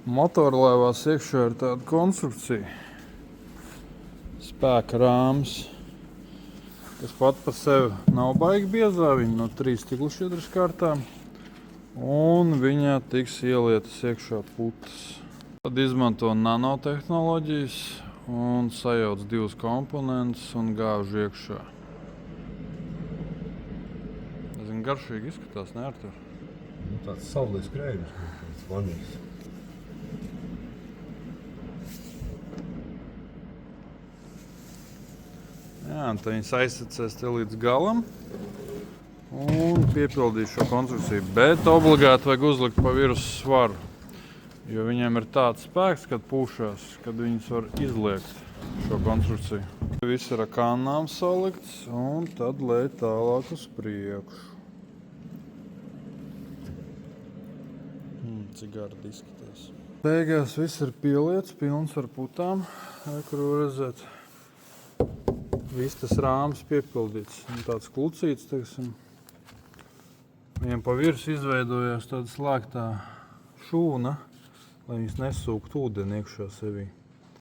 Motorlaivās iekšā ir tāda konstrukcija. Spēka rāms, kas pat par sevi nav baigi biezā. Viņa no 3 stiklušķiedras kārtām. Un viņā tiks ielietas iekšā putas. Tad izmanto nanotehnoloģijas un sajauc 2 komponentus un gāž iekšā. Garšīgi izskatās, ne, Artur? Tāds saulēs krējums, tāds vanīgs. Jā, un tad viņas aizsacēs te līdz galam un piepildīs šo konstrukciju. Bet obligāti vajag uzlikt pa virsmu svaru, jo viņiem ir tāds spēks, kad pūšās, kad viņas var izliekt šo konstrukciju. Viss ir ar kannām salikts un tad lej tālāk uz priekšu. Cik gardi izskatās. Beigās viss ir pieliets, pilns ar putām, kur var redzēt. Viss tas rāms piepildīts. Tāds klucīts, teiksim. Viņam pa virsu izveidojās tāda slēgtā šūna, lai viņas nesūkt ūdeni iekšā sevī.